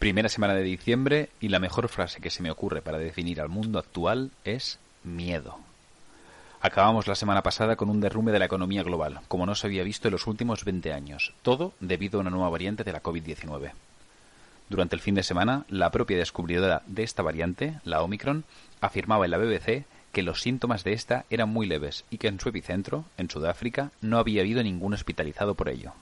Primera semana de diciembre y la mejor frase que se me ocurre para definir al mundo actual es miedo. Acabamos la semana pasada con un derrumbe de la economía global, como no se había visto en los últimos 20 años, todo debido a una nueva variante de la COVID-19. Durante el fin de semana, la propia descubridora de esta variante, la Omicron, afirmaba en la BBC que los síntomas de esta eran muy leves y que en su epicentro, en Sudáfrica, no había habido ningún hospitalizado por ello.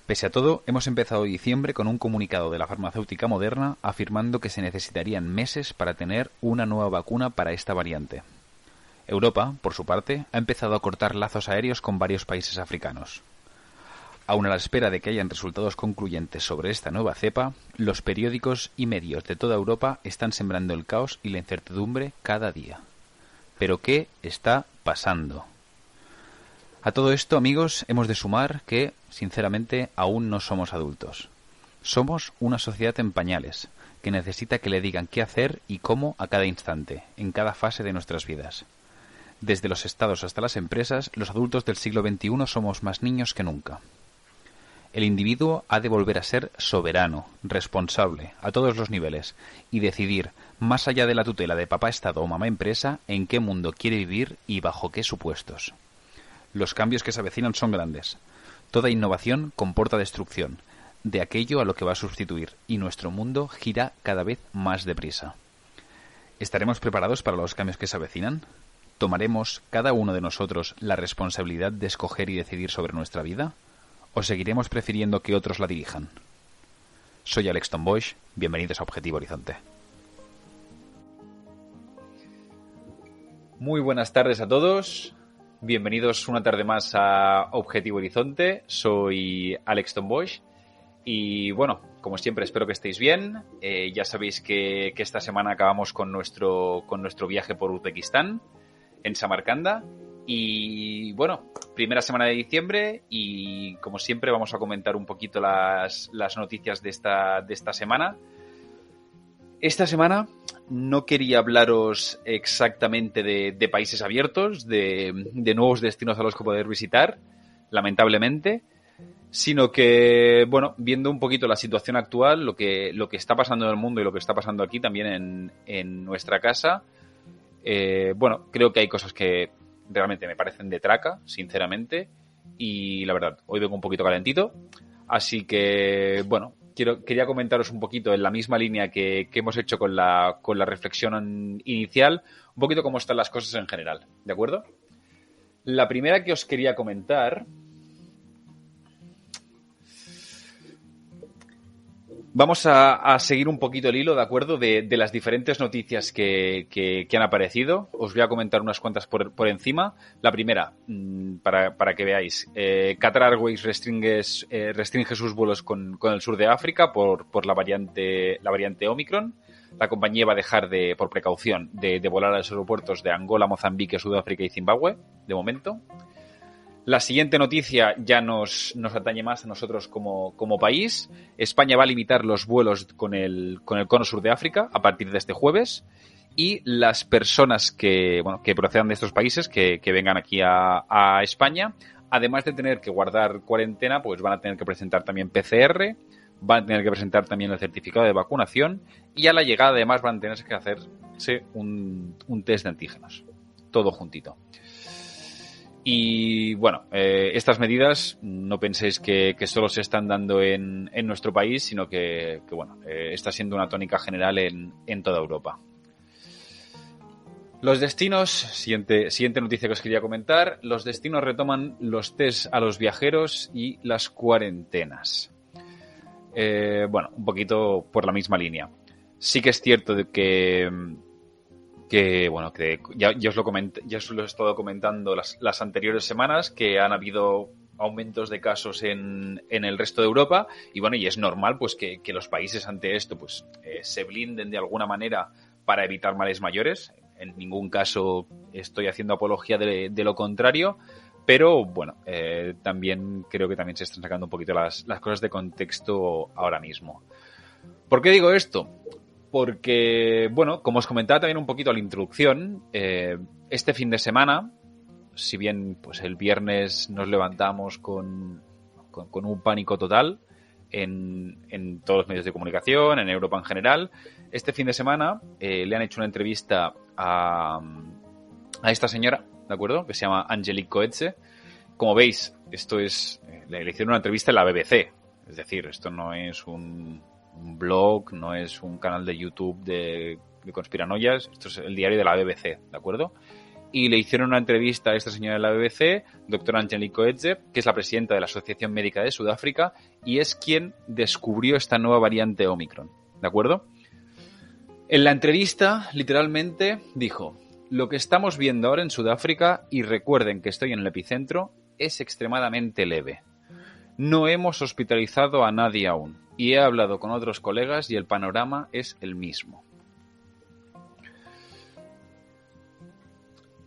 Pese a todo, hemos empezado diciembre con un comunicado de la farmacéutica Moderna afirmando que se necesitarían meses para tener una nueva vacuna para esta variante. Europa, por su parte, ha empezado a cortar lazos aéreos con varios países africanos. Aun a la espera de que hayan resultados concluyentes sobre esta nueva cepa, los periódicos y medios de toda Europa están sembrando el caos y la incertidumbre cada día. ¿Pero qué está pasando? A todo esto, amigos, hemos de sumar que, sinceramente, aún no somos adultos. Somos una sociedad en pañales, que necesita que le digan qué hacer y cómo a cada instante, en cada fase de nuestras vidas. Desde los estados hasta las empresas, los adultos del siglo XXI somos más niños que nunca. El individuo ha de volver a ser soberano, responsable, a todos los niveles, y decidir, más allá de la tutela de papá Estado o mamá empresa, en qué mundo quiere vivir y bajo qué supuestos. Los cambios que se avecinan son grandes. Toda innovación comporta destrucción, de aquello a lo que va a sustituir, y nuestro mundo gira cada vez más deprisa. ¿Estaremos preparados para los cambios que se avecinan? ¿Tomaremos cada uno de nosotros la responsabilidad de escoger y decidir sobre nuestra vida? ¿O seguiremos prefiriendo que otros la dirijan? Soy Alex Tombosch, bienvenidos a Objetivo Horizonte. Muy buenas tardes a todos, bienvenidos una tarde más a Objetivo Horizonte, soy Alex Tombosch y bueno, como siempre espero que estéis bien. Ya sabéis que esta semana acabamos con nuestro viaje por Uzbekistán, en Samarcanda. Y bueno, primera semana de diciembre y como siempre vamos a comentar un poquito las noticias de esta semana. Esta semana no quería hablaros exactamente de países abiertos, de nuevos destinos a los que poder visitar, lamentablemente, sino que, bueno, viendo un poquito la situación actual, lo que está pasando en el mundo y lo que está pasando aquí también en nuestra casa, bueno, creo que hay cosas que realmente me parecen de traca, sinceramente, y la verdad, hoy vengo un poquito calentito, así que, bueno, quería comentaros un poquito en la misma línea que hemos hecho con la reflexión inicial, un poquito cómo están las cosas en general, ¿de acuerdo? La primera que os quería comentar... Vamos a seguir un poquito el hilo, ¿de acuerdo? De las diferentes noticias que han aparecido. Os voy a comentar unas cuantas por encima. La primera, para que veáis, Qatar Airways restringe sus vuelos con el sur de África por la variante Omicron. La compañía va a dejar por precaución, de volar a los aeropuertos de Angola, Mozambique, Sudáfrica y Zimbabue, de momento. La siguiente noticia ya nos atañe más a nosotros como país. España va a limitar los vuelos con el cono sur de África a partir de este jueves. Y las personas que procedan de estos países, que vengan aquí a España, además de tener que guardar cuarentena, pues van a tener que presentar también PCR, van a tener que presentar también el certificado de vacunación y a la llegada además van a tener que hacerse un test de antígenos. Todo juntito. Y bueno, estas medidas no penséis que solo se están dando en nuestro país, sino que bueno, está siendo una tónica general en toda Europa. Los destinos, siguiente noticia que os quería comentar, los destinos retoman los test a los viajeros y las cuarentenas. Bueno, un poquito por la misma línea. Sí que es cierto de que ya os lo he estado comentando las anteriores semanas, que han habido aumentos de casos en el resto de Europa y bueno, y es normal pues que los países ante esto pues se blinden de alguna manera para evitar males mayores. En ningún caso estoy haciendo apología de lo contrario, pero bueno, también creo que también se están sacando un poquito las cosas de contexto ahora mismo. ¿Por qué digo esto? Porque, bueno, como os comentaba también un poquito a la introducción, este fin de semana, si bien pues el viernes nos levantamos con un pánico total, en todos los medios de comunicación, en Europa en general. Este fin de semana le han hecho una entrevista a esta señora, ¿de acuerdo? Que se llama Angelique Coetze. Como veis, esto es... le hicieron una entrevista en la BBC. Es decir, esto no es un blog, no es un canal de YouTube de conspiranoias. Esto es el diario de la BBC, ¿de acuerdo? Y le hicieron una entrevista a esta señora de la BBC, doctora Angelique Coetze, que es la presidenta de la Asociación Médica de Sudáfrica y es quien descubrió esta nueva variante Omicron, ¿de acuerdo? En la entrevista, literalmente, dijo: lo que estamos viendo ahora en Sudáfrica, y recuerden que estoy en el epicentro, es extremadamente leve. No hemos hospitalizado a nadie aún, y he hablado con otros colegas y el panorama es el mismo.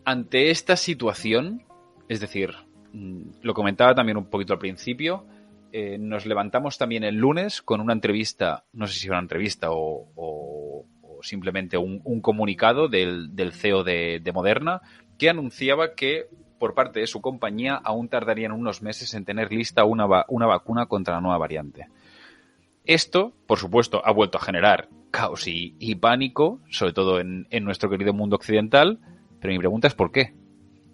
Ante esta situación, es decir, lo comentaba también un poquito al principio, nos levantamos también el lunes con una entrevista, no sé si era una entrevista o simplemente un comunicado del CEO de Moderna, que anunciaba que por parte de su compañía aún tardarían unos meses en tener lista una vacuna contra la nueva variante. Esto, por supuesto, ha vuelto a generar caos y pánico, sobre todo en nuestro querido mundo occidental, pero mi pregunta es ¿por qué?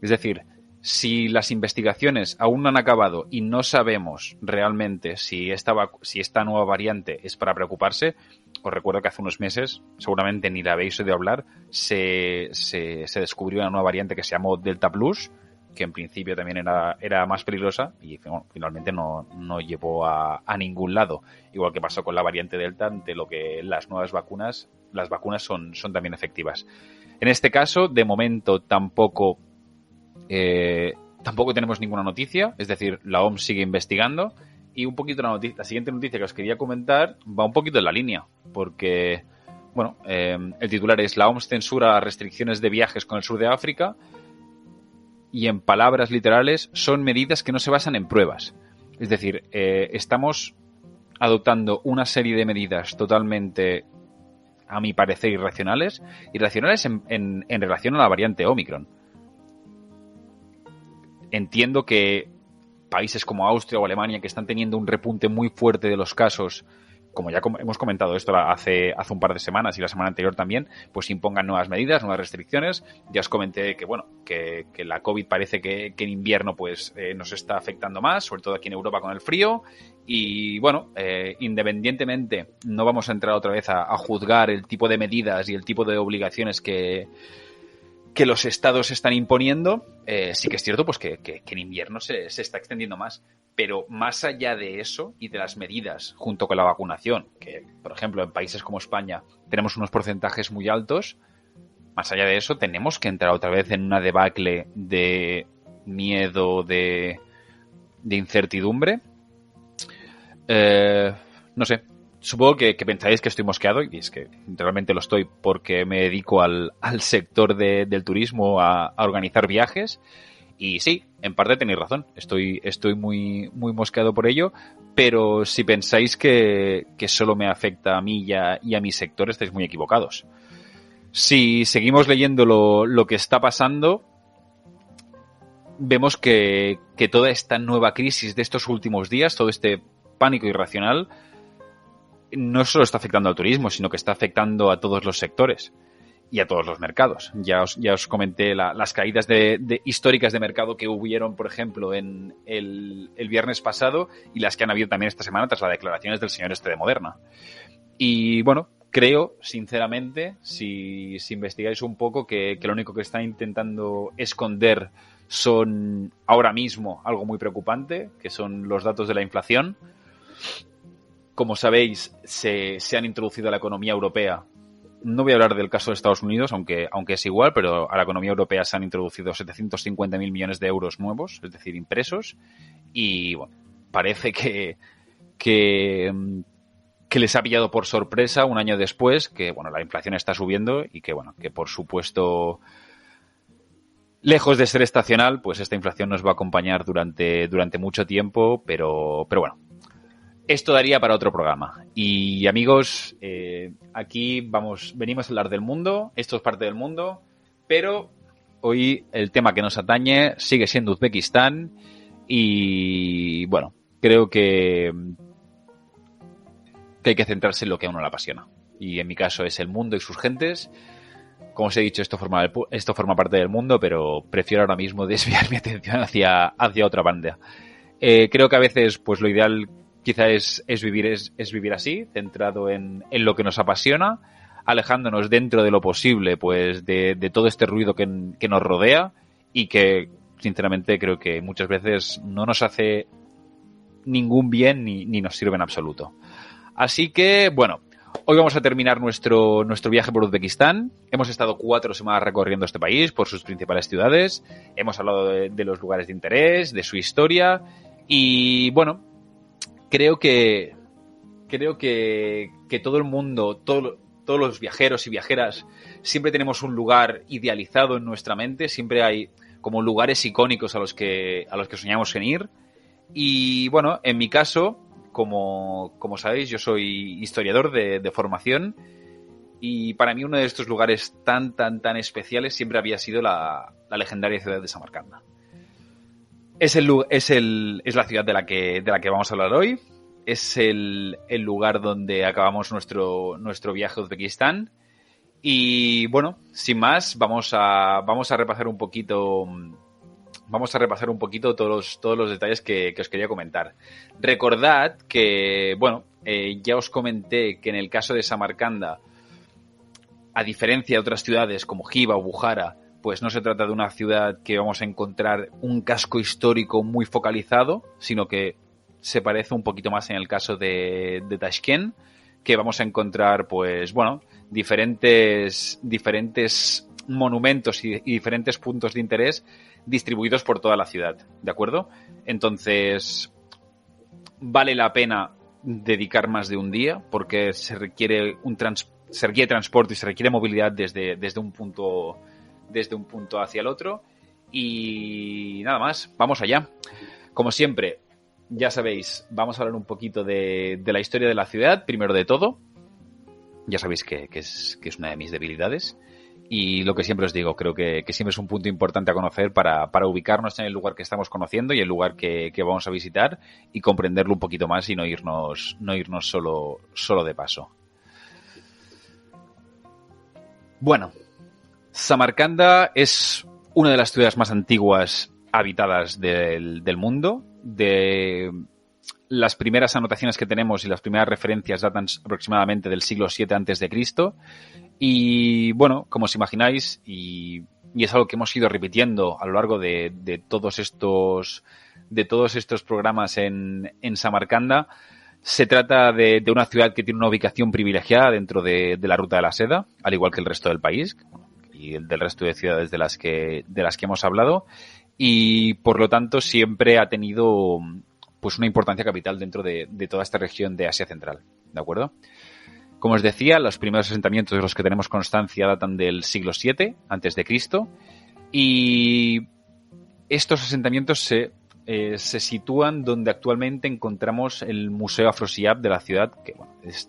Es decir, si las investigaciones aún no han acabado y no sabemos realmente si esta nueva variante es para preocuparse, os recuerdo que hace unos meses, seguramente ni la habéis oído hablar, se descubrió una nueva variante que se llamó Delta Plus, que en principio también era más peligrosa y bueno, finalmente no llevó a ningún lado. Igual que pasó con la variante Delta, ante lo que las vacunas son también efectivas. En este caso, de momento, tampoco tenemos ninguna noticia, es decir, la OMS sigue investigando y un poquito la siguiente noticia que os quería comentar va un poquito en la línea, porque, bueno, el titular es: la OMS censura restricciones de viajes con el sur de África y, en palabras literales, son medidas que no se basan en pruebas. Es decir, estamos adoptando una serie de medidas totalmente, a mi parecer, irracionales en relación a la variante Omicron. Entiendo que países como Austria o Alemania, que están teniendo un repunte muy fuerte de los casos, como ya hemos comentado esto hace un par de semanas y la semana anterior también, pues impongan nuevas medidas, nuevas restricciones. Ya os comenté que, bueno, que la COVID parece que en invierno pues nos está afectando más, sobre todo aquí en Europa con el frío. Y bueno, independientemente, no vamos a entrar otra vez a juzgar el tipo de medidas y el tipo de obligaciones que los estados están imponiendo. Sí que es cierto pues que en invierno se está extendiendo más. Pero más allá de eso y de las medidas junto con la vacunación, que por ejemplo en países como España tenemos unos porcentajes muy altos, más allá de eso tenemos que entrar otra vez en una debacle de miedo, de incertidumbre. No sé. Supongo que pensáis que estoy mosqueado, y es que realmente lo estoy porque me dedico al sector del turismo, a organizar viajes. Y sí, en parte tenéis razón. Estoy muy, muy mosqueado por ello, pero si pensáis que solo me afecta a mí y a mi sector, estáis muy equivocados. Si seguimos leyendo lo que está pasando, vemos que toda esta nueva crisis de estos últimos días, todo este pánico irracional, no solo está afectando al turismo, sino que está afectando a todos los sectores y a todos los mercados. Ya os comenté las caídas históricas de mercado que hubieron, por ejemplo, en el viernes pasado, y las que han habido también esta semana tras las declaraciones del señor de Moderna. Y bueno, creo, sinceramente, si investigáis un poco, que lo único que están intentando esconder son ahora mismo algo muy preocupante, que son los datos de la inflación. Como sabéis, se han introducido a la economía europea. No voy a hablar del caso de Estados Unidos, aunque es igual, pero a la economía europea se han introducido 750.000 millones de euros nuevos, es decir, impresos. Y bueno, parece que les ha pillado por sorpresa un año después, que bueno, la inflación está subiendo y que bueno, que por supuesto, lejos de ser estacional, pues esta inflación nos va a acompañar durante mucho tiempo, pero bueno. Esto daría para otro programa. Y amigos, aquí venimos a hablar del mundo, esto es parte del mundo, pero hoy el tema que nos atañe sigue siendo Uzbekistán y bueno, creo que que hay que centrarse en lo que a uno le apasiona. Y en mi caso es el mundo y sus gentes. Como os he dicho, esto forma parte del mundo, pero prefiero ahora mismo desviar mi atención hacia otra banda. Creo que a veces pues lo ideal quizá es vivir así, centrado en lo que nos apasiona, alejándonos dentro de lo posible pues de todo este ruido que nos rodea y que sinceramente creo que muchas veces no nos hace ningún bien ni nos sirve en absoluto. Así que, bueno, hoy vamos a terminar nuestro viaje por Uzbekistán. Hemos estado 4 semanas recorriendo este país por sus principales ciudades. Hemos hablado de los lugares de interés, de su historia y, bueno, creo que todo el mundo, todos los viajeros y viajeras, siempre tenemos un lugar idealizado en nuestra mente. Siempre hay como lugares icónicos a los que soñamos en ir. Y, bueno, en mi caso, como sabéis, yo soy historiador de formación y para mí uno de estos lugares tan especiales siempre había sido la legendaria ciudad de Samarcanda. Es la ciudad de la que vamos a hablar hoy. Es el lugar donde acabamos nuestro viaje a Uzbekistán. Y bueno, sin más, vamos a repasar un poquito. Vamos a repasar un poquito todos los detalles que os quería comentar. Recordad que, bueno, ya os comenté que en el caso de Samarcanda, a diferencia de otras ciudades como Jiva o Bukhara, pues no se trata de una ciudad que vamos a encontrar un casco histórico muy focalizado, sino que se parece un poquito más en el caso de Tashkent, que vamos a encontrar, pues, bueno, diferentes monumentos y diferentes puntos de interés distribuidos por toda la ciudad, ¿de acuerdo? Entonces, vale la pena dedicar más de un día porque se requiere transporte y se requiere movilidad desde un punto hacia el otro. Y nada más, vamos allá. Como siempre, ya sabéis, vamos a hablar un poquito de la historia de la ciudad, primero de todo. Ya sabéis que es una de mis debilidades. Y lo que siempre os digo, creo que siempre es un punto importante a conocer para ubicarnos en el lugar que estamos conociendo y el lugar que vamos a visitar y comprenderlo un poquito más y no irnos solo de paso. Bueno, Samarcanda es una de las ciudades más antiguas habitadas del mundo. De las primeras anotaciones que tenemos y las primeras referencias datan aproximadamente del siglo VII a.C. Y bueno, como os imagináis, y es algo que hemos ido repitiendo a lo largo de todos estos programas en Samarcanda, se trata de una ciudad que tiene una ubicación privilegiada dentro de la Ruta de la Seda, al igual que el resto del país y del resto de ciudades de las que hemos hablado, y por lo tanto siempre ha tenido pues una importancia capital dentro de toda esta región de Asia Central, ¿de acuerdo? Como os decía, los primeros asentamientos de los que tenemos constancia datan del siglo VII a.C. y estos asentamientos se sitúan donde actualmente encontramos el Museo Afrosiab de la ciudad, que bueno, es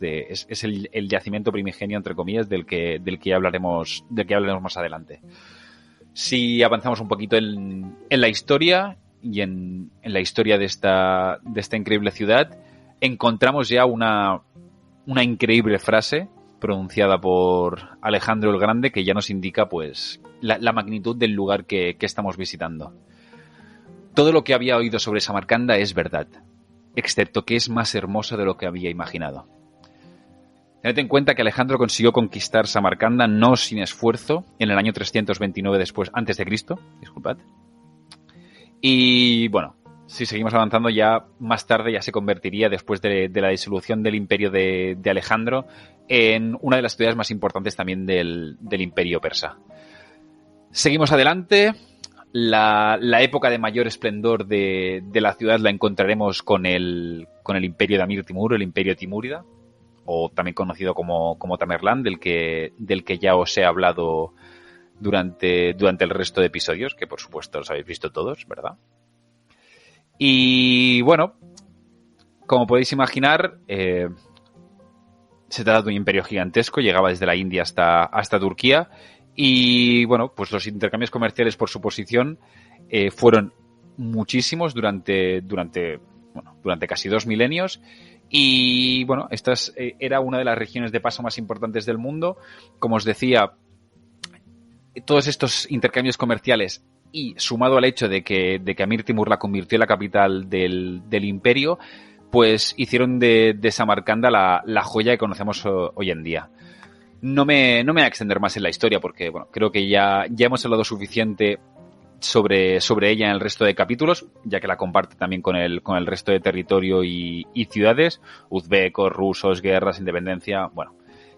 el yacimiento primigenio, entre comillas, del que ya hablaremos más adelante. Si avanzamos un poquito en la historia y en la historia de esta increíble ciudad, encontramos ya una increíble frase pronunciada por Alejandro el Grande que ya nos indica pues la magnitud del lugar que estamos visitando. Todo lo que había oído sobre Samarcanda es verdad, excepto que es más hermoso de lo que había imaginado. Tened en cuenta que Alejandro consiguió conquistar Samarcanda no sin esfuerzo en el año 329 antes de Cristo, disculpad. Y bueno, si seguimos avanzando, ya más tarde ya se convertiría, después de la disolución del imperio de Alejandro, en una de las ciudades más importantes también del imperio persa. Seguimos adelante. La época de mayor esplendor de la ciudad la encontraremos con el imperio de Amir Timur, el imperio timúrida, o también conocido como Tamerlán, del que ya os he hablado durante el resto de episodios, que por supuesto los habéis visto todos, ¿verdad? Y bueno, como podéis imaginar, se trata de un imperio gigantesco, llegaba desde la India hasta Turquía, y bueno, pues los intercambios comerciales por su posición fueron muchísimos durante casi 2 milenios, Y bueno, esta era una de las regiones de paso más importantes del mundo. Como os decía, todos estos intercambios comerciales y sumado al hecho de que Amir Timur la convirtió en la capital del imperio, pues hicieron de Samarcanda la joya que conocemos hoy en día. No me voy a extender más en la historia porque bueno, creo que ya hemos hablado suficiente sobre ella en el resto de capítulos, ya que la comparte también con el resto de territorio y ciudades, uzbecos, rusos, guerras, independencia, bueno,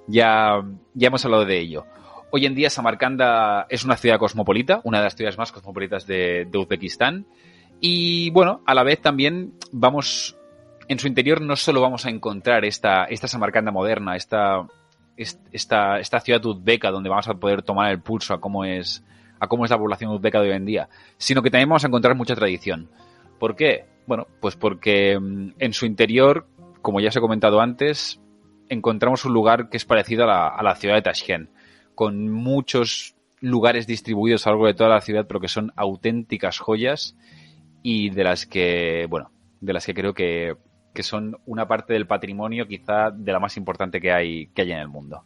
ya hemos hablado de ello. Hoy en día Samarcanda es una ciudad cosmopolita, una de las ciudades más cosmopolitas de Uzbekistán, y bueno, a la vez también en su interior no solo vamos a encontrar esta Samarcanda moderna, esta ciudad uzbeca donde vamos a poder tomar el pulso a cómo es la población uzbeca de hoy en día, sino que también vamos a encontrar mucha tradición. ¿Por qué? Bueno, pues porque en su interior, como ya os he comentado antes, encontramos un lugar que es parecido a la ciudad de Tashkent, con muchos lugares distribuidos a lo largo de toda la ciudad, pero que son auténticas joyas y de las que creo que son una parte del patrimonio quizá de la más importante que hay en el mundo.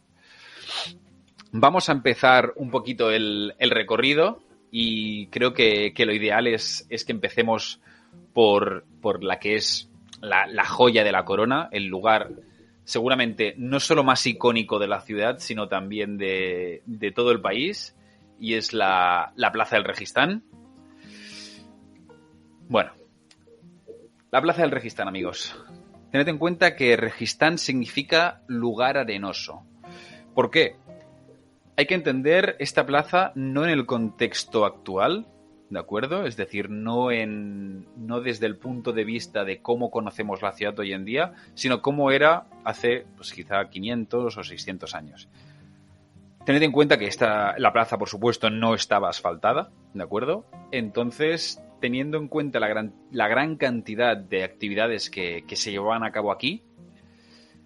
Vamos a empezar un poquito el recorrido y creo que lo ideal es que empecemos por la que es la joya de la corona, el lugar seguramente no solo más icónico de la ciudad, sino también de todo el país, y es la Plaza del Registán. Bueno, la Plaza del Registán, amigos. Tened en cuenta que Registán significa lugar arenoso. ¿Por qué? Hay que entender esta plaza no en el contexto actual, ¿de acuerdo? Es decir, no desde el punto de vista de cómo conocemos la ciudad hoy en día, sino cómo era hace pues, quizá 500 o 600 años. Tened en cuenta que la plaza, por supuesto, no estaba asfaltada, ¿de acuerdo? Entonces, teniendo en cuenta la gran cantidad de actividades que se llevaban a cabo aquí,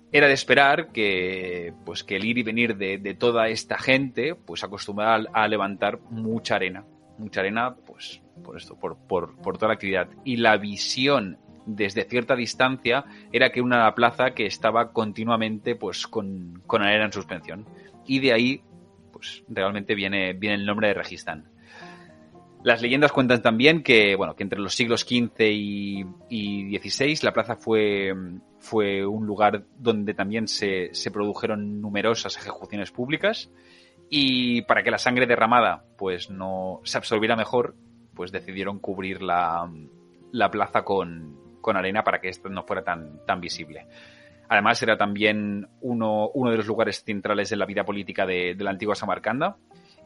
era de esperar que el ir y venir de toda esta gente pues acostumbraba a levantar mucha arena, pues por toda la actividad. Y la visión desde cierta distancia era que una plaza que estaba continuamente pues con arena en suspensión. Y de ahí pues realmente viene el nombre de Registán. Las leyendas cuentan también que entre los siglos XV y XVI la plaza fue un lugar donde también se produjeron numerosas ejecuciones públicas, y para que la sangre derramada pues no se absorbiera mejor, pues decidieron cubrir la plaza con arena para que esto no fuera tan visible. Además era también uno de los lugares centrales en la vida política de la antigua Samarcanda.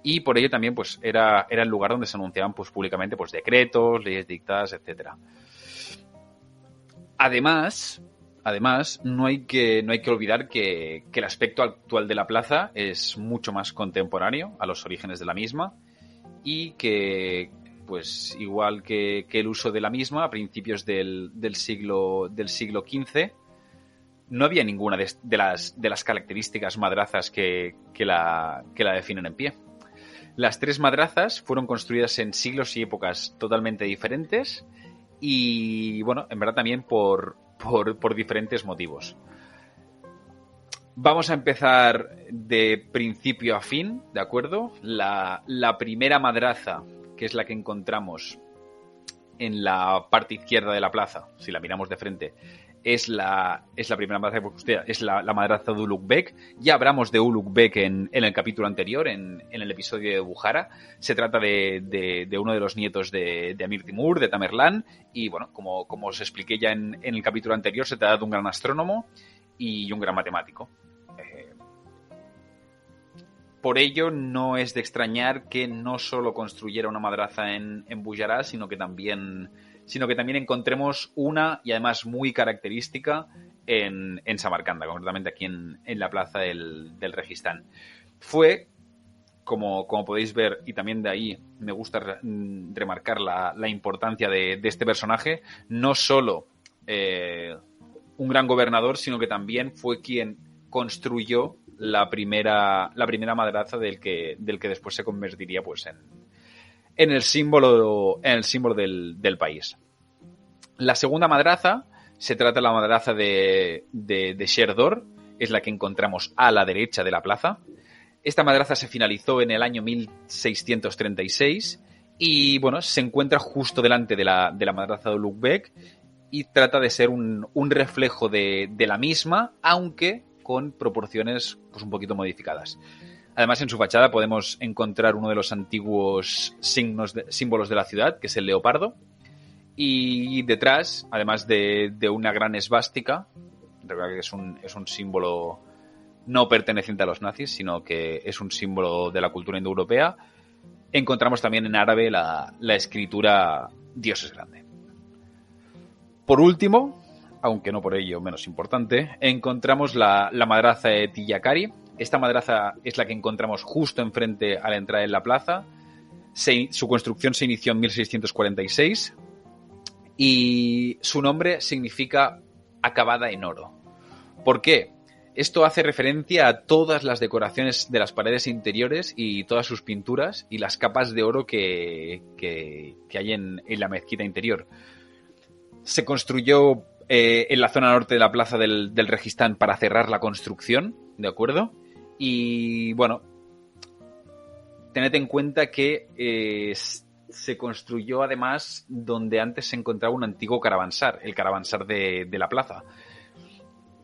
Y por ello también pues era el lugar donde se anunciaban pues públicamente pues decretos, leyes dictadas, etcétera. Además, no hay que olvidar que el aspecto actual de la plaza es mucho más contemporáneo a los orígenes de la misma, y que pues igual que el uso de la misma a principios del siglo XV, no había ninguna de las características madrazas que la definen en pie. Las tres madrazas fueron construidas en siglos y épocas totalmente diferentes y, bueno, en verdad también por diferentes motivos. Vamos a empezar de principio a fin, ¿de acuerdo? La primera madraza, que es la que encontramos en la parte izquierda de la plaza, si la miramos de frente, es la primera madraza que usted, es la madraza de Ulugh Bek. Ya hablamos de Ulugh Bek en el capítulo anterior, en el episodio de Bukhara. Se trata de uno de los nietos de Amir Timur, de Tamerlán, y bueno, como os expliqué ya en el capítulo anterior, se trata de un gran astrónomo y un gran matemático. Por ello, no es de extrañar que no solo construyera una madraza en Bujará, sino que también encontremos una, y además muy característica, en Samarcanda, concretamente aquí en la plaza del Registán. Fue, como podéis ver, y también de ahí me gusta remarcar la importancia de este personaje, no solo un gran gobernador, sino que también fue quien construyó la primera madraza del que después se convertiría pues en el símbolo del país. La segunda madraza Se trata de la madraza de Sherdor, es la que encontramos a la derecha de la plaza. Esta madraza se finalizó en el año 1636 y, bueno, se encuentra justo delante de la madraza de Ulugh-Beg y trata de ser un reflejo de la misma, aunque con proporciones pues un poquito modificadas. Además, en su fachada podemos encontrar uno de los antiguos símbolos de la ciudad, que es el leopardo. Y detrás, además de una gran esvástica, recuerda que es un símbolo no perteneciente a los nazis, sino que es un símbolo de la cultura indoeuropea, encontramos también en árabe la escritura Dios es grande. Por último, aunque no por ello menos importante, encontramos la madraza de Tillakari. Esta madraza es la que encontramos justo enfrente a la entrada en la plaza. Su construcción se inició en 1646 y su nombre significa acabada en oro. ¿Por qué? Esto hace referencia a todas las decoraciones de las paredes interiores y todas sus pinturas y las capas de oro que hay en la mezquita interior. Se construyó en la zona norte de la plaza del Registán para cerrar la construcción, ¿de acuerdo? Y bueno, tened en cuenta que se construyó además donde antes se encontraba un antiguo caravansar, el caravansar de la plaza.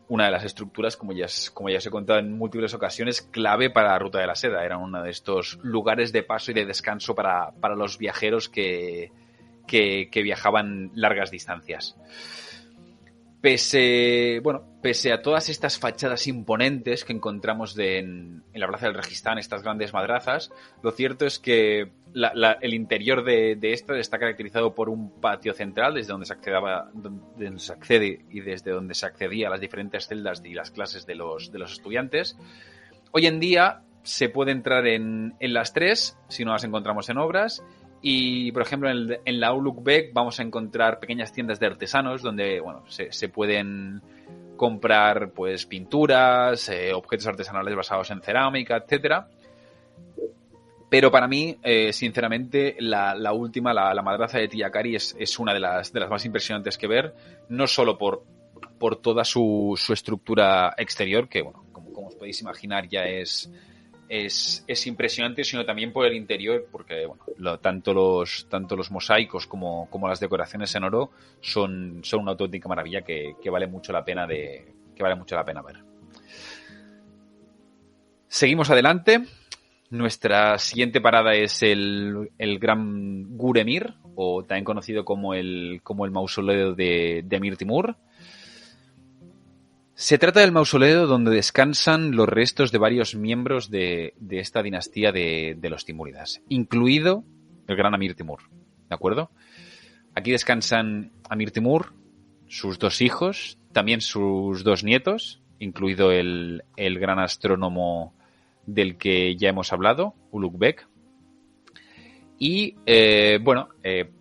Una de las estructuras, como ya os he contado en múltiples ocasiones, clave para la Ruta de la Seda. Era uno de estos lugares de paso y de descanso para los viajeros que viajaban largas distancias. Pese a todas estas fachadas imponentes que encontramos en la Plaza del Registán, estas grandes madrazas, lo cierto es que el interior de esta está caracterizado por un patio central desde donde se accede y desde donde se accedía a las diferentes celdas y las clases de los estudiantes. Hoy en día se puede entrar en las tres, si no las encontramos en obras. Y, por ejemplo, en la Ulugh-Beg vamos a encontrar pequeñas tiendas de artesanos donde se pueden comprar pues pinturas, objetos artesanales basados en cerámica, etcétera. Pero para mí, sinceramente, la última, la madraza de Tillakari es una de las más impresionantes que ver, no solo por toda su estructura exterior, que, bueno, como os podéis imaginar ya es impresionante, sino también por el interior, porque bueno, tanto los mosaicos como las decoraciones en oro son una auténtica maravilla que vale mucho la pena ver. Seguimos adelante. Nuestra siguiente parada es el Gran Gur Emir, o también conocido como el mausoleo de Emir Timur. Se trata del mausoleo donde descansan los restos de varios miembros de esta dinastía de los timúridas, incluido el gran Amir Timur, ¿de acuerdo? Aquí descansan Amir Timur, sus dos hijos, también sus dos nietos, incluido el gran astrónomo del que ya hemos hablado, Ulugh-Beg. Y,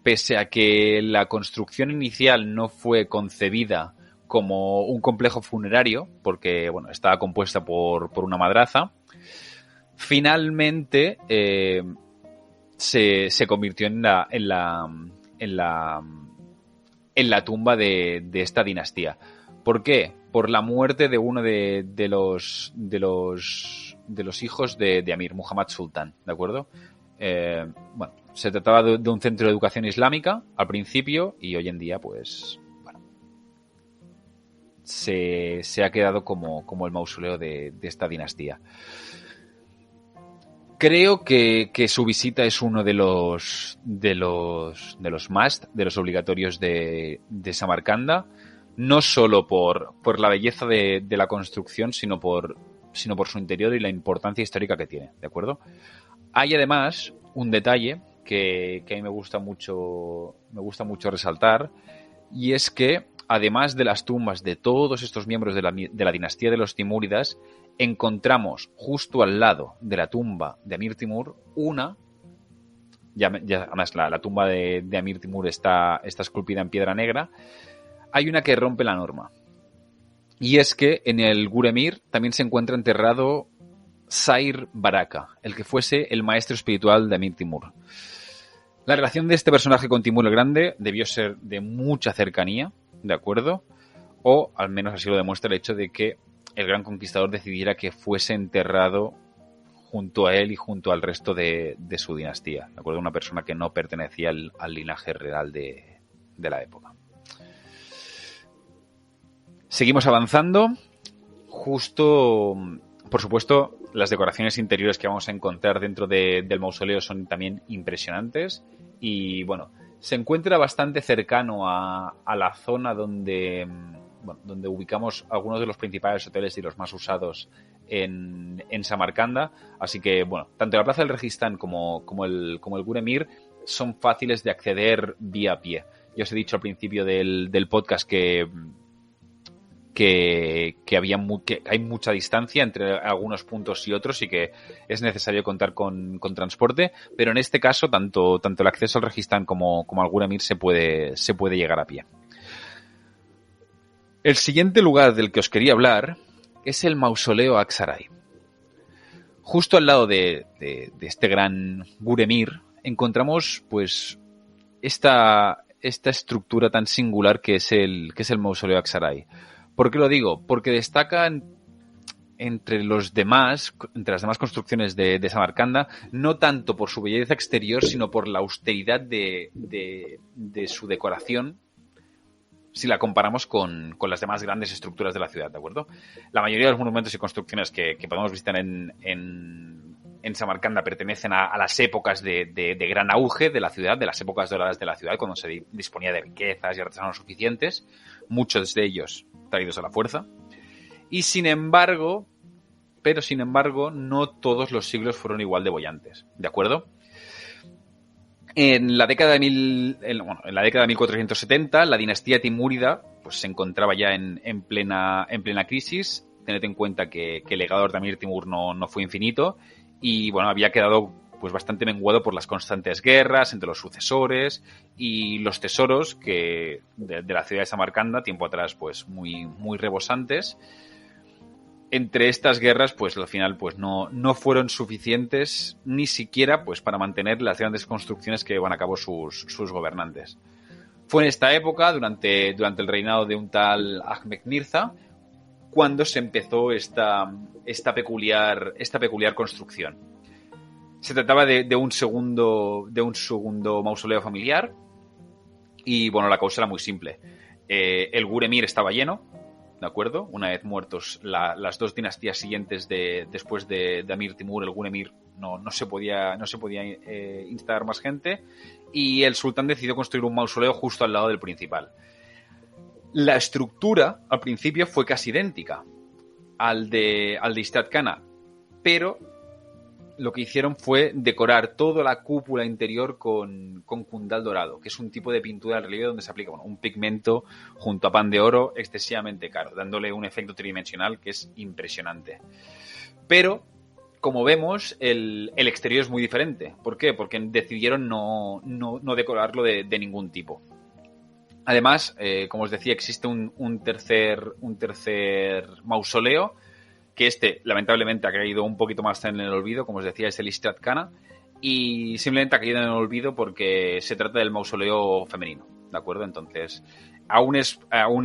pese a que la construcción inicial no fue concebida como un complejo funerario, porque bueno, estaba compuesta por una madraza, finalmente se convirtió en la tumba de esta dinastía. ¿Por qué? Por la muerte de uno de los hijos de Amir, Muhammad Sultan, ¿de acuerdo? Se trataba de un centro de educación islámica al principio y hoy en día, pues se ha quedado como el mausoleo de esta dinastía. Creo que su visita es uno de los must, de los obligatorios de Samarcanda, no solo por la belleza de la construcción, sino por su interior y la importancia histórica que tiene, ¿de acuerdo? Hay además un detalle que a mí me gusta mucho resaltar, y es que además de las tumbas de todos estos miembros de la dinastía de los timúridas, encontramos justo al lado de la tumba de Amir Timur además la tumba de Amir Timur está esculpida en piedra negra. Hay una que rompe la norma, y es que en el Gur Emir también se encuentra enterrado Sair Baraka, el que fuese el maestro espiritual de Amir Timur. La relación de este personaje con Timur el Grande debió ser de mucha cercanía, ¿de acuerdo? o al menos así lo demuestra el hecho de que el gran conquistador decidiera que fuese enterrado junto a él y junto al resto de su dinastía, ¿de acuerdo? Una persona que no pertenecía al linaje real de la época. Seguimos avanzando. Justo, por supuesto, las decoraciones interiores que vamos a encontrar dentro del mausoleo son también impresionantes y, bueno, se encuentra bastante cercano a la zona donde ubicamos algunos de los principales hoteles y los más usados en Samarcanda, así que, bueno, tanto la Plaza del Registán como el Gure Mir son fáciles de acceder vía pie. Ya os he dicho al principio del podcast que hay mucha distancia entre algunos puntos y otros y que es necesario contar con transporte, pero en este caso tanto el acceso al Registán como al Gure Mir se puede llegar a pie. El siguiente lugar del que os quería hablar es el mausoleo Aksaray. Justo al lado de este gran Gure Mir encontramos pues esta estructura tan singular que es el mausoleo Aksaray. ¿Por qué lo digo? Porque destaca entre las demás construcciones de Samarcanda, no tanto por su belleza exterior, sino por la austeridad de su decoración, si la comparamos con las demás grandes estructuras de la ciudad, ¿de acuerdo? La mayoría de los monumentos y construcciones que podemos visitar en Samarcanda pertenecen a las épocas de gran auge de la ciudad, de las épocas doradas de la ciudad, cuando se disponía de riquezas y artesanos suficientes, muchos de ellos traídos a la fuerza. Y sin embargo, no todos los siglos fueron igual de bollantes, ¿de acuerdo? En la década de 1470, la dinastía timúrida pues, se encontraba ya en plena crisis. Tened en cuenta que el legado de Amir Timur no fue infinito y bueno, había quedado pues bastante menguado por las constantes guerras entre los sucesores y los tesoros que de la ciudad de Samarcanda, tiempo atrás, pues muy, muy rebosantes. Entre estas guerras, pues al final pues no fueron suficientes ni siquiera pues para mantener las grandes construcciones que llevan a cabo sus gobernantes. Fue en esta época, durante el reinado de un tal Ahmed Mirza, cuando se empezó esta peculiar construcción. Se trataba de un segundo mausoleo familiar y, bueno, la causa era muy simple. El Gure Mir estaba lleno, ¿de acuerdo? Una vez muertos las dos dinastías siguientes después de Amir Timur, el Gure Mir no se podía instalar más gente y el sultán decidió construir un mausoleo justo al lado del principal. La estructura al principio fue casi idéntica al de Istad Khana, pero lo que hicieron fue decorar toda la cúpula interior con cundal dorado, que es un tipo de pintura de relieve donde se aplica un pigmento junto a pan de oro excesivamente caro, dándole un efecto tridimensional que es impresionante. Pero, como vemos, el exterior es muy diferente. ¿Por qué? Porque decidieron no decorarlo de ningún tipo. Además, como os decía, existe un tercer mausoleo, que lamentablemente ha caído un poquito más en el olvido, como os decía, es el Istad Khana, y simplemente ha caído en el olvido porque se trata del mausoleo femenino, ¿de acuerdo? Entonces, aún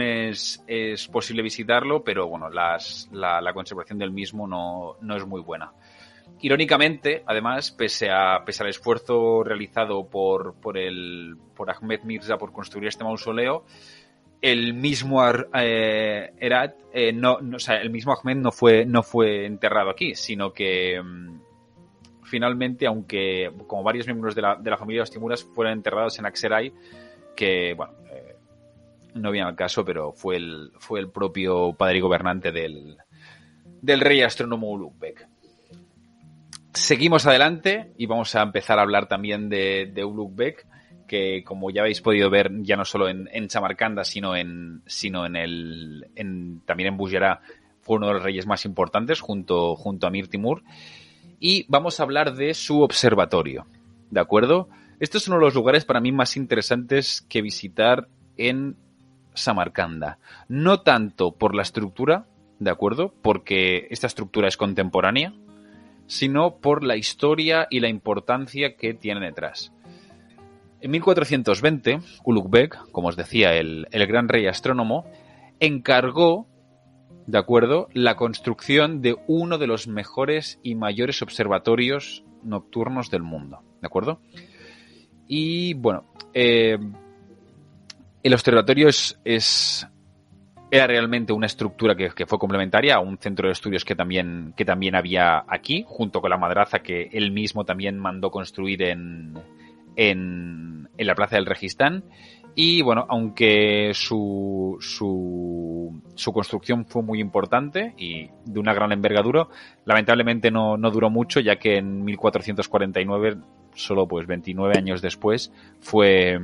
es posible visitarlo, pero bueno, la conservación del mismo no es muy buena. Irónicamente, además, pese al esfuerzo realizado por Ahmed Mirza por construir este mausoleo, el mismo el mismo Ahmed no fue enterrado aquí, sino que finalmente, aunque como varios miembros de la familia de los Timuras fueron enterrados en Aksaray, que bueno, no viene al caso, pero fue el propio padre y gobernante del rey astrónomo Ulugh Bek. Seguimos adelante y vamos a empezar a hablar también de Ulugh Bek, que como ya habéis podido ver, ya no solo en Samarcanda, sino también en Bujará, fue uno de los reyes más importantes junto a Amir Timur. Y vamos a hablar de su observatorio, ¿de acuerdo? Este es uno de los lugares para mí más interesantes que visitar en Samarcanda. No tanto por la estructura, ¿de acuerdo? Porque esta estructura es contemporánea, sino por la historia y la importancia que tiene detrás. En 1420, Ulugh Bek, como os decía, el gran rey astrónomo, encargó, ¿de acuerdo?, la construcción de uno de los mejores y mayores observatorios nocturnos del mundo, ¿de acuerdo? Y bueno, el observatorio era realmente una estructura que fue complementaria a un centro de estudios que también había aquí, junto con la madraza que él mismo también mandó construir en la Plaza del Registán. Y bueno, aunque su construcción fue muy importante y de una gran envergadura, lamentablemente no duró mucho, ya que en 1449, solo pues 29 años después, fue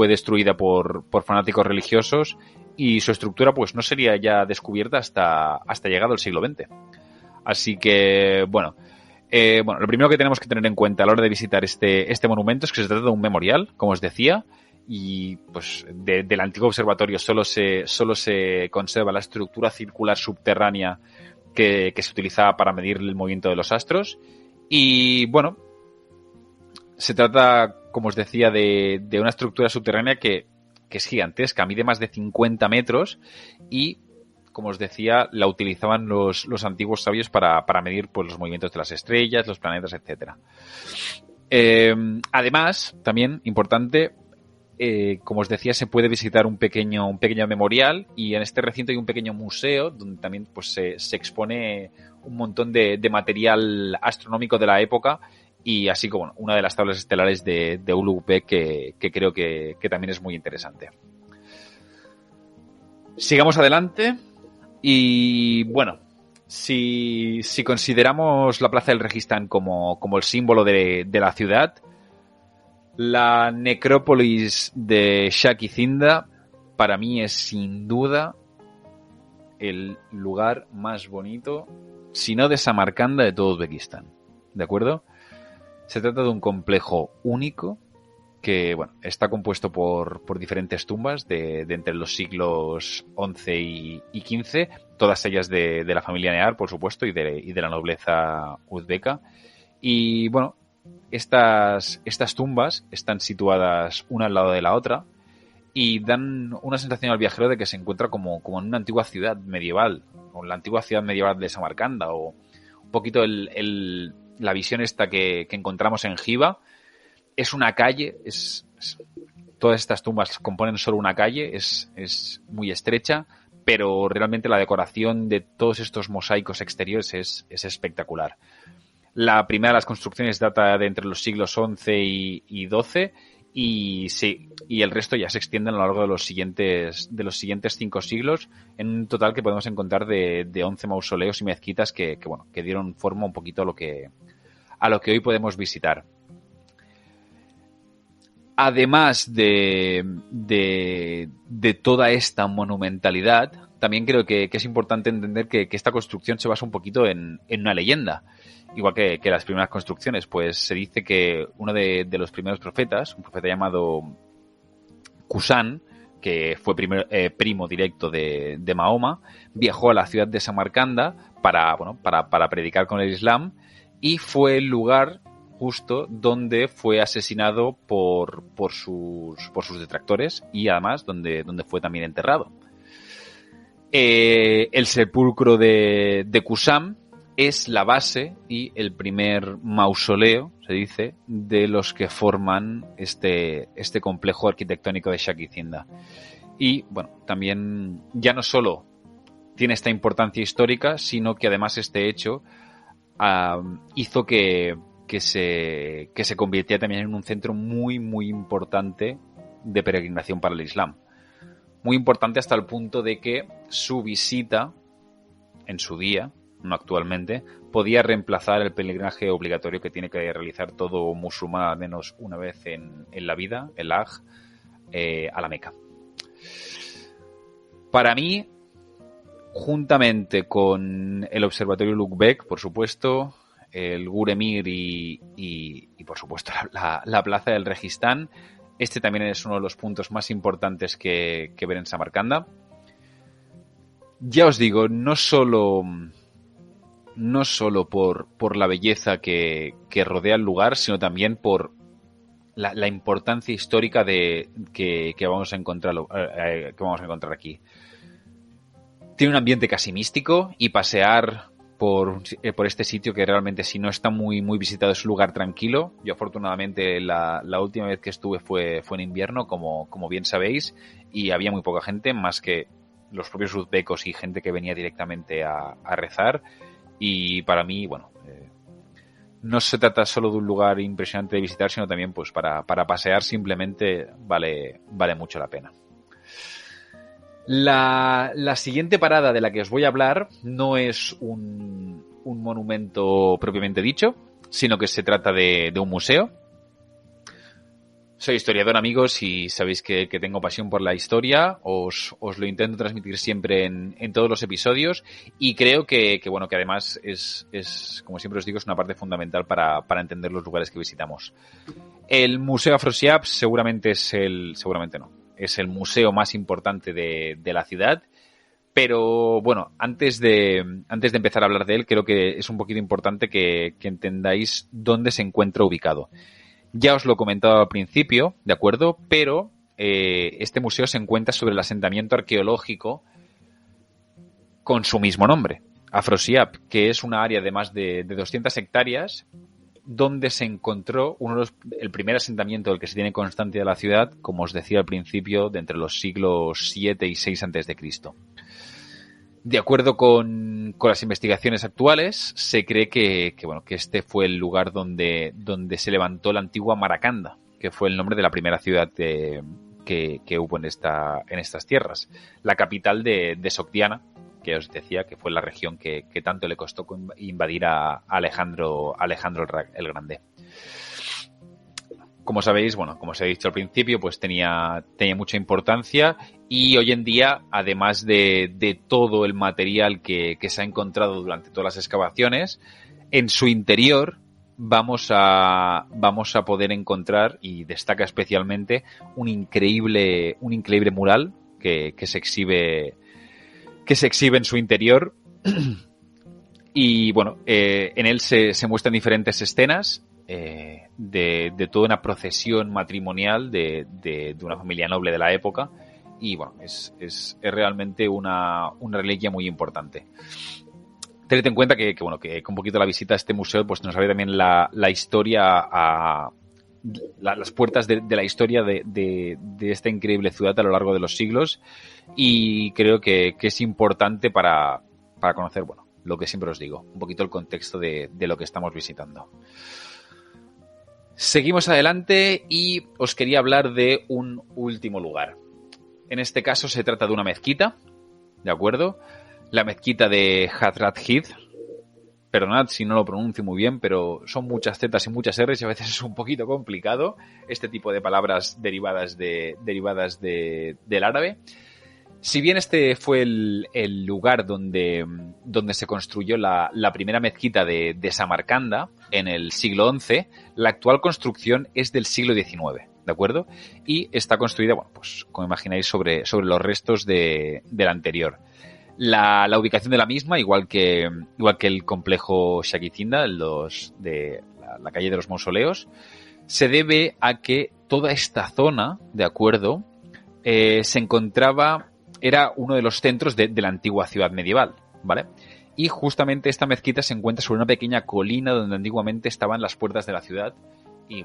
destruida por fanáticos religiosos y su estructura pues no sería ya descubierta hasta llegado el siglo XX. Así que, bueno, lo primero que tenemos que tener en cuenta a la hora de visitar este monumento es que se trata de un memorial, como os decía, y pues del antiguo observatorio solo se conserva la estructura circular subterránea que se utilizaba para medir el movimiento de los astros. Y bueno, se trata, como os decía, de una estructura subterránea que es gigantesca, mide más de 50 metros y, como os decía, la utilizaban los antiguos sabios para medir pues, los movimientos de las estrellas, los planetas, etcétera. Además, también importante, como os decía, se puede visitar un pequeño memorial, y en este recinto hay un pequeño museo donde también pues, se expone un montón de material astronómico de la época, y así como una de las tablas estelares de Ulugh Bek que creo que también es muy interesante. Sigamos adelante y bueno, si consideramos la Plaza del Registán como el símbolo de la ciudad, la necrópolis de Shaki Zinda para mí es sin duda el lugar más bonito, si no de Samarcanda, de todo Uzbekistán. ¿De acuerdo? Se trata de un complejo único que bueno, está compuesto por diferentes tumbas de entre los siglos XI y XV, todas ellas de la familia Nehar, por supuesto, y de la nobleza uzbeca. Y bueno, estas tumbas están situadas una al lado de la otra y dan una sensación al viajero de que se encuentra como en una antigua ciudad medieval, o la antigua ciudad medieval de Samarcanda, o un poquito la visión esta que encontramos en Giva. Es una calle, todas estas tumbas componen solo una calle, es muy estrecha, pero realmente la decoración de todos estos mosaicos exteriores es espectacular. La primera de las construcciones data de entre los siglos XI y XII, y el resto ya se extiende a lo largo de los siguientes 5 siglos, en un total que podemos encontrar de 11 mausoleos y mezquitas que dieron forma un poquito a lo que hoy podemos visitar. Además de toda esta monumentalidad, también creo que es importante entender que esta construcción se basa un poquito en una leyenda. Igual que las primeras construcciones, pues se dice que uno de los primeros profetas, un profeta llamado Kusan, que fue primo directo de Mahoma, viajó a la ciudad de Samarcanda para predicar con el Islam, y fue el lugar justo donde fue asesinado por sus detractores, y además donde fue también enterrado. El sepulcro de Kusam es la base y el primer mausoleo, se dice, de los que forman este complejo arquitectónico de Shaki Zinda. Y bueno, también ya no solo tiene esta importancia histórica, sino que además este hecho hizo que se convirtiera también en un centro muy, muy importante de peregrinación para el Islam. Muy importante hasta el punto de que su visita, en su día, no actualmente, podía reemplazar el peregrinaje obligatorio que tiene que realizar todo musulmán al menos una vez en la vida, el Hajj, a la Meca. Para mí, juntamente con el Observatorio Ulugh Bek, por supuesto, el Gur Emir y por supuesto la Plaza del Registán, este también es uno de los puntos más importantes que ver en Samarcanda. Ya os digo, no solo por la belleza que rodea el lugar, sino también por la importancia histórica que vamos a encontrar aquí. Tiene un ambiente casi místico y pasear por este sitio, que realmente si no está muy visitado es un lugar tranquilo. Yo afortunadamente la última vez que estuve fue en invierno, como bien sabéis, y había muy poca gente, más que los propios uzbecos y gente que venía directamente a rezar. Y para mí, bueno, no se trata solo de un lugar impresionante de visitar, sino también pues para pasear simplemente vale mucho la pena. La siguiente parada de la que os voy a hablar no es un monumento propiamente dicho, sino que se trata de un museo. Soy historiador, amigos, y sabéis que tengo pasión por la historia. Os lo intento transmitir siempre en todos los episodios, y creo que además es, como siempre os digo, es una parte fundamental para entender los lugares que visitamos. El Museo Afrosiab seguramente es el museo más importante de la ciudad. Pero bueno, antes de empezar a hablar de él, creo que es un poquito importante que entendáis dónde se encuentra ubicado. Ya os lo he comentado al principio, ¿de acuerdo? Pero este museo se encuentra sobre el asentamiento arqueológico con su mismo nombre, Afrosiab, que es una área de más de 200 hectáreas donde se encontró el primer asentamiento del que se tiene constancia de la ciudad, como os decía al principio, de entre los siglos 7 y 6 a.C. De acuerdo con las investigaciones actuales, se cree que este fue el lugar donde se levantó la antigua Maracanda, que fue el nombre de la primera ciudad que hubo en estas tierras. La capital de Sogdiana, que os decía que fue la región que tanto le costó invadir a Alejandro el Grande. Como sabéis, como os he dicho al principio, pues tenía mucha importancia, y hoy en día, además de todo el material que se ha encontrado durante todas las excavaciones, en su interior vamos a poder encontrar, y destaca especialmente, un increíble mural que se exhibe en su interior. Y en él se muestran diferentes escenas de toda una procesión matrimonial de una familia noble de la época, y es realmente una reliquia muy importante. Tened en cuenta que con un poquito la visita a este museo pues nos abre también la historia, las puertas de la historia de esta increíble ciudad a lo largo de los siglos, y creo que es importante para conocer lo que siempre os digo, un poquito el contexto de lo que estamos visitando. Seguimos adelante y os quería hablar de un último lugar. En este caso se trata de una mezquita, ¿de acuerdo? La mezquita de Hazrat Hid. Perdonad si no lo pronuncio muy bien, pero son muchas zetas y muchas r's y a veces es un poquito complicado este tipo de palabras derivadas del árabe. Si bien este fue el lugar donde se construyó la primera mezquita de Samarcanda en el siglo XI, la actual construcción es del siglo XIX, ¿de acuerdo? Y está construida, pues como imagináis, sobre los restos de la anterior. La ubicación de la misma, igual que el complejo Shakizinda, de la calle de los mausoleos, se debe a que toda esta zona, ¿de acuerdo?, se encontraba... Era uno de los centros de la antigua ciudad medieval, ¿vale? Y justamente esta mezquita se encuentra sobre una pequeña colina donde antiguamente estaban las puertas de la ciudad, y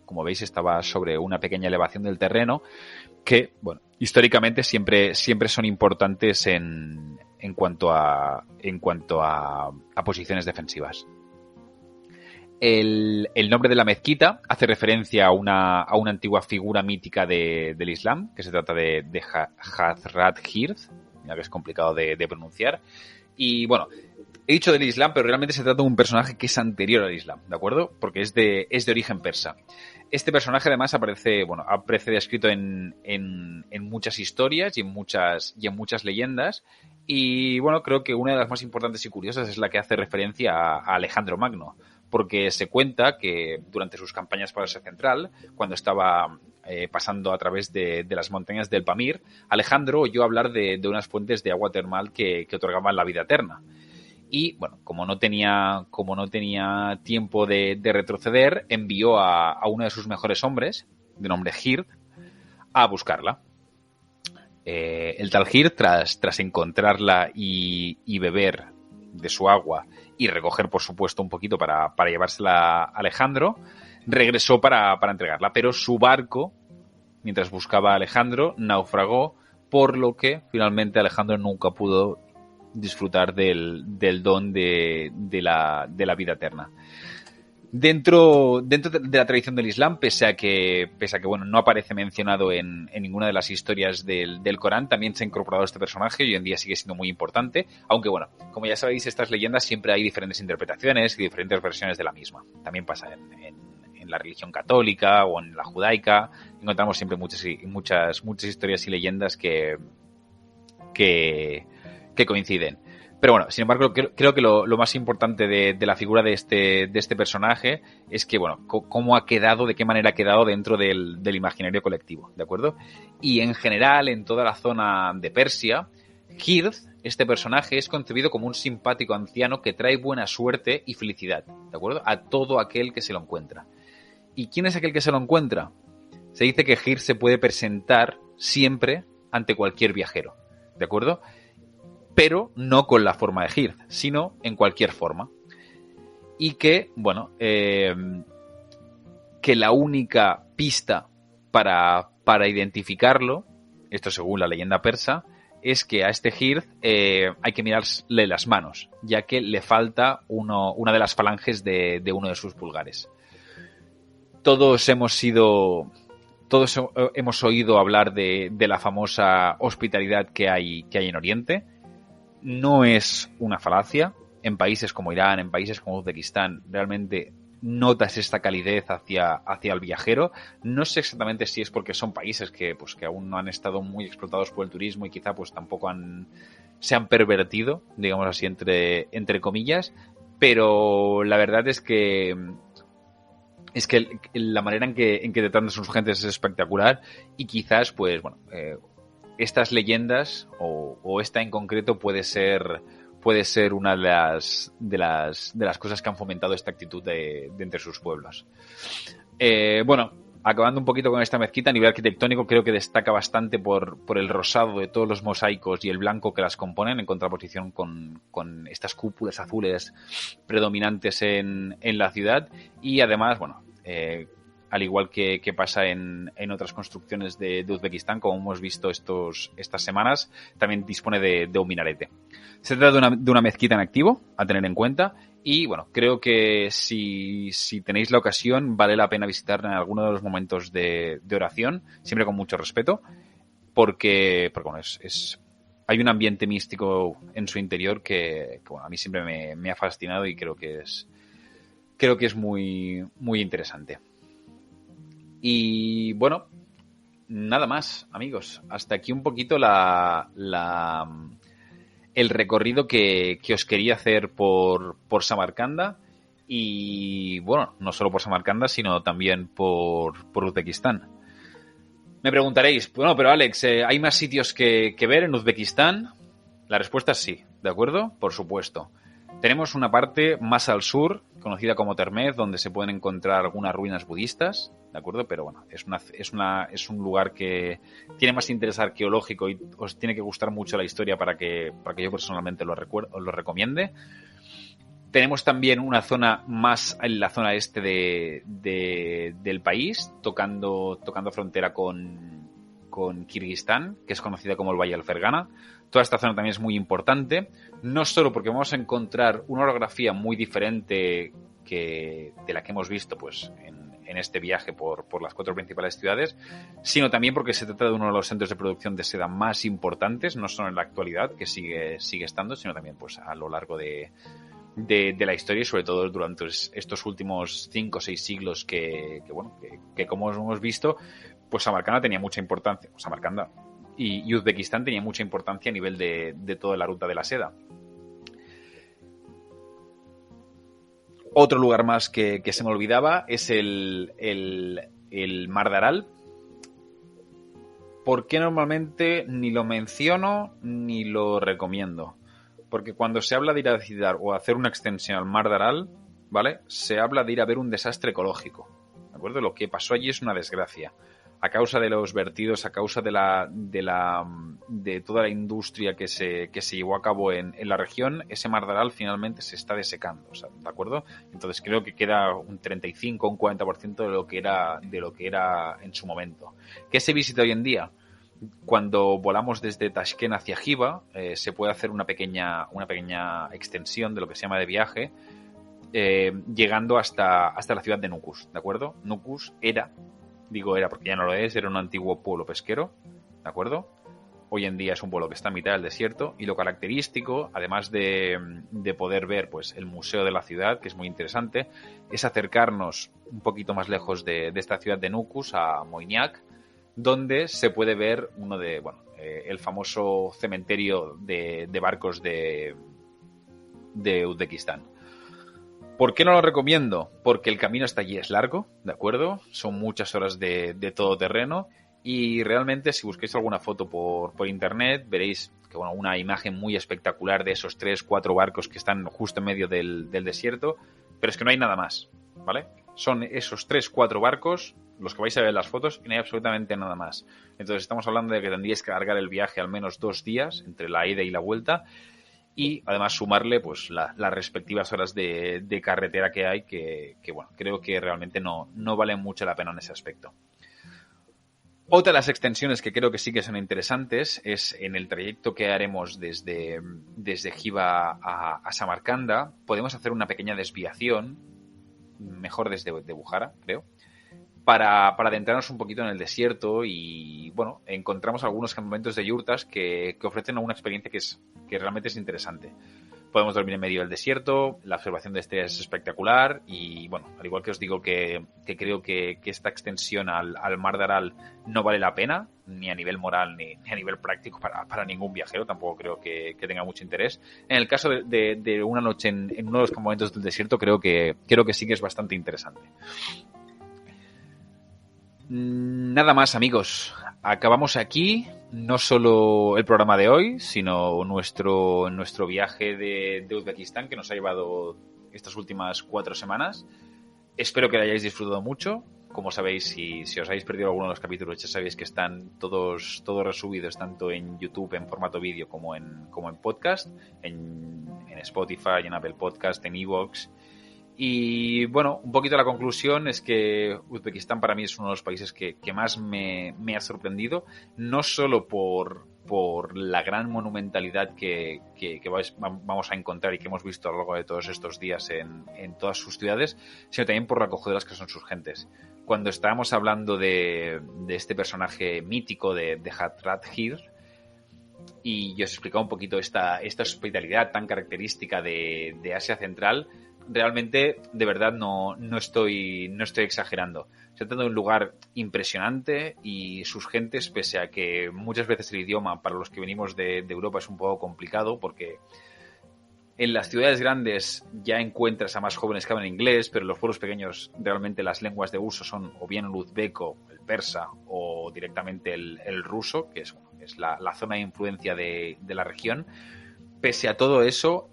como veis estaba sobre una pequeña elevación del terreno que, históricamente siempre son importantes en cuanto a posiciones defensivas. El nombre de la mezquita hace referencia a una antigua figura mítica del Islam, que se trata de Hazrat Hird, mira que es complicado de pronunciar. Y he dicho del Islam, pero realmente se trata de un personaje que es anterior al Islam, ¿de acuerdo? Porque es de origen persa. Este personaje además aparece descrito en muchas historias y en muchas leyendas. Y creo que una de las más importantes y curiosas es la que hace referencia a Alejandro Magno, porque se cuenta que durante sus campañas por Asia Central, cuando estaba pasando a través de las montañas del Pamir, Alejandro oyó hablar de unas fuentes de agua termal que otorgaban la vida eterna. Y, como no tenía tiempo de retroceder, envió a uno de sus mejores hombres, de nombre Hird, a buscarla. El Talgir, tras encontrarla y beber de su agua y recoger, por supuesto, un poquito para llevársela a Alejandro, regresó para entregarla. Pero su barco, mientras buscaba a Alejandro, naufragó, por lo que finalmente Alejandro nunca pudo disfrutar del don de la vida eterna. Dentro de la tradición del Islam, pese a que bueno, no aparece mencionado en ninguna de las historias del Corán, también se ha incorporado este personaje y hoy en día sigue siendo muy importante, aunque bueno, como ya sabéis, estas leyendas siempre hay diferentes interpretaciones y diferentes versiones de la misma. También pasa en la religión católica o en la judaica, encontramos siempre muchas historias y leyendas que coinciden. Pero bueno, sin embargo, creo que lo más importante de la figura de este personaje es que, bueno, cómo ha quedado, de qué manera ha quedado dentro del imaginario colectivo, ¿de acuerdo? Y en general, en toda la zona de Persia, Girth, este personaje, es concebido como un simpático anciano que trae buena suerte y felicidad, ¿de acuerdo? A todo aquel que se lo encuentra. ¿Y quién es aquel que se lo encuentra? Se dice que Girth se puede presentar siempre ante cualquier viajero, ¿de acuerdo? Pero no con la forma de Girth, sino en cualquier forma. Y que, bueno, que la única pista para identificarlo, esto según la leyenda persa, es que a este Girth hay que mirarle las manos, ya que le falta una de las falanges de uno de sus pulgares. Todos hemos oído hablar de la famosa hospitalidad que hay en Oriente. No es una falacia. En países como Irán, en países como Uzbekistán, realmente notas esta calidez hacia el viajero. No sé exactamente si es porque son países que aún no han estado muy explotados por el turismo y quizá pues tampoco se han pervertido, digamos así, entre comillas, pero la verdad es que la manera en que te tratan sus gentes es espectacular y quizás, pues bueno, estas leyendas o esta en concreto puede ser una de las cosas que han fomentado esta actitud de entre sus pueblos. Bueno, acabando un poquito con esta mezquita, a nivel arquitectónico creo que destaca bastante por el rosado de todos los mosaicos y el blanco que las componen, en contraposición con estas cúpulas azules predominantes en la ciudad. Y además, bueno, al igual que pasa en otras construcciones de Uzbekistán, como hemos visto estas semanas, también dispone de un minarete. Se trata de una mezquita en activo, a tener en cuenta, y bueno, creo que si tenéis la ocasión, vale la pena visitarla en alguno de los momentos de oración, siempre con mucho respeto, porque bueno, hay un ambiente místico en su interior que bueno, a mí siempre me ha fascinado y creo que es muy, muy interesante. Y bueno, nada más, amigos. Hasta aquí un poquito el recorrido que os quería hacer por Samarcanda. Y bueno, no solo por Samarcanda, sino también por Uzbekistán. Me preguntaréis, bueno, pero Alex, ¿hay más sitios que ver en Uzbekistán? La respuesta es sí, ¿de acuerdo? Por supuesto. Tenemos una parte más al sur, conocida como Termez, donde se pueden encontrar algunas ruinas budistas, ¿de acuerdo? Pero bueno, es un lugar que tiene más interés arqueológico y os tiene que gustar mucho la historia para que yo personalmente os lo recomiende. Tenemos también una zona más en la zona este del país, tocando frontera con Kirguistán, que es conocida como el Valle del Fergana. Toda esta zona también es muy importante, no solo porque vamos a encontrar una orografía muy diferente de la que hemos visto pues en este viaje por las 4 principales ciudades, sino también porque se trata de uno de los centros de producción de seda más importantes, no solo en la actualidad, que sigue estando, sino también pues a lo largo de la historia y sobre todo durante estos últimos 5 o 6 siglos que como hemos visto, pues Samarcanda tenía mucha importancia. Samarcanda y Uzbekistán tenía mucha importancia a nivel de toda la ruta de la seda. Otro lugar más que se me olvidaba es el Mar de Aral. ¿Por qué normalmente ni lo menciono ni lo recomiendo? Porque cuando se habla de ir a visitar o hacer una extensión al Mar de Aral, ¿vale? Se habla de ir a ver un desastre ecológico, ¿de acuerdo? Lo que pasó allí es una desgracia. A causa de los vertidos, a causa de la de toda la industria que se llevó a cabo en la región, ese mar de Aral finalmente se está desecando, ¿de acuerdo? Entonces creo que queda un 35, un 40% de lo que era en su momento. ¿Qué se visita hoy en día? Cuando volamos desde Tashkent hacia Jiva, se puede hacer una pequeña extensión de lo que se llama de viaje, llegando hasta la ciudad de Nukus, ¿de acuerdo? Nukus era porque ya no lo es, era un antiguo pueblo pesquero, ¿de acuerdo? Hoy en día es un pueblo que está en mitad del desierto, y lo característico, además de poder ver pues el museo de la ciudad, que es muy interesante, es acercarnos un poquito más lejos de esta ciudad de Nukus, a Moyniak, donde se puede ver el famoso cementerio de barcos de Uzbekistán. ¿Por qué no lo recomiendo? Porque el camino hasta allí es largo, ¿de acuerdo? Son muchas horas de todoterreno, y realmente si busquéis alguna foto por internet veréis que una imagen muy espectacular de esos 3-4 barcos que están justo en medio del desierto, pero es que no hay nada más, ¿vale? Son esos 3-4 barcos los que vais a ver en las fotos y no hay absolutamente nada más. Entonces estamos hablando de que tendríais que alargar el viaje al menos 2 días entre la ida y la vuelta, y además sumarle pues las respectivas horas de carretera que hay, que creo que realmente no valen mucho la pena en ese aspecto. Otra de las extensiones que creo que sí que son interesantes es en el trayecto que haremos desde Jiva a Samarcanda. Podemos hacer una pequeña desviación, mejor desde Bukhara, creo, para adentrarnos un poquito en el desierto, y encontramos algunos campamentos de yurtas que ofrecen una experiencia que realmente es interesante. Podemos dormir en medio del desierto, la observación de estrellas es espectacular, y al igual que os digo que creo que esta extensión al mar de Aral no vale la pena, ni a nivel moral ni a nivel práctico para ningún viajero, tampoco creo que tenga mucho interés. En el caso de una noche en uno de los campamentos del desierto, creo que sí que es bastante interesante. Nada más, amigos. Acabamos aquí no solo el programa de hoy, sino nuestro viaje de Uzbekistán, que nos ha llevado estas últimas 4 semanas. Espero que lo hayáis disfrutado mucho. Como sabéis, si os habéis perdido alguno de los capítulos, ya sabéis que están todos resubidos tanto en YouTube en formato vídeo como en podcast, en Spotify, en Apple Podcast, en iVoox. Y un poquito la conclusión es que Uzbekistán para mí es uno de los países que más me ha sorprendido, no solo por la gran monumentalidad que vamos a encontrar y que hemos visto a lo largo de todos estos días en todas sus ciudades, sino también por lo acogedoras que son sus gentes. Cuando estábamos hablando de este personaje mítico de Hathradhir, y yo os explicaba un poquito esta hospitalidad tan característica de Asia Central, realmente, de verdad, no estoy exagerando. Se trata de un lugar impresionante, y sus gentes, pese a que muchas veces el idioma para los que venimos de Europa es un poco complicado, porque en las ciudades grandes ya encuentras a más jóvenes que hablan inglés, pero en los pueblos pequeños realmente las lenguas de uso son o bien el uzbeco, el persa, o directamente el ruso, que es la zona de influencia de la región. Pese a todo eso,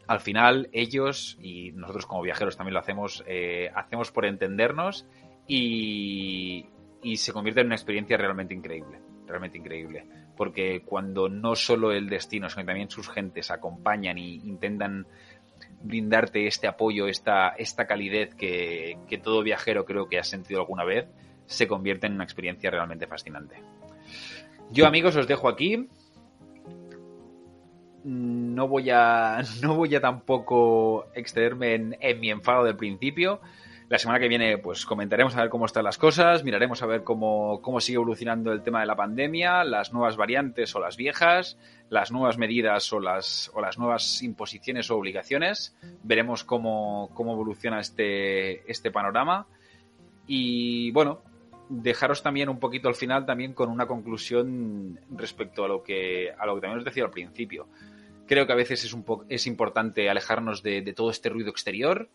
al final ellos, y nosotros como viajeros también lo hacemos por entendernos, y se convierte en una experiencia realmente increíble, porque cuando no solo el destino, sino también sus gentes acompañan e intentan brindarte este apoyo, esta calidez que todo viajero creo que ha sentido alguna vez, se convierte en una experiencia realmente fascinante. Yo, amigos, os dejo aquí. No voy a tampoco excederme en mi enfado del principio. La semana que viene pues comentaremos a ver cómo están las cosas, miraremos a ver cómo sigue evolucionando el tema de la pandemia, las nuevas variantes o las viejas, las nuevas medidas o las nuevas imposiciones o obligaciones. Veremos cómo evoluciona este panorama. Y dejaros también un poquito al final también con una conclusión respecto a lo que también os decía al principio. Creo que a veces es importante alejarnos de todo este ruido exterior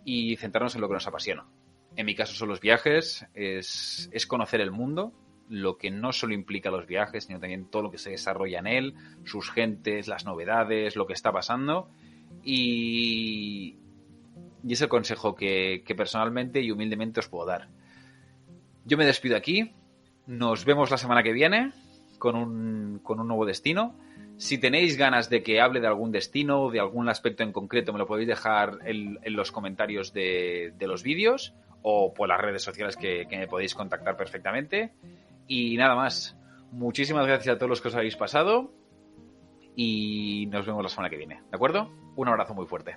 y centrarnos en lo que nos apasiona. En mi caso son los viajes, es conocer el mundo, lo que no solo implica los viajes, sino también todo lo que se desarrolla en él, sus gentes, las novedades, lo que está pasando. Y es el consejo que personalmente y humildemente os puedo dar. Yo me despido aquí, nos vemos la semana que viene. con un nuevo destino. Si tenéis ganas de que hable de algún destino o de algún aspecto en concreto, me lo podéis dejar en los comentarios de los vídeos o por las redes sociales que me podéis contactar perfectamente. Y nada más. Muchísimas gracias a todos los que os habéis pasado y nos vemos la semana que viene, ¿de acuerdo? Un abrazo muy fuerte.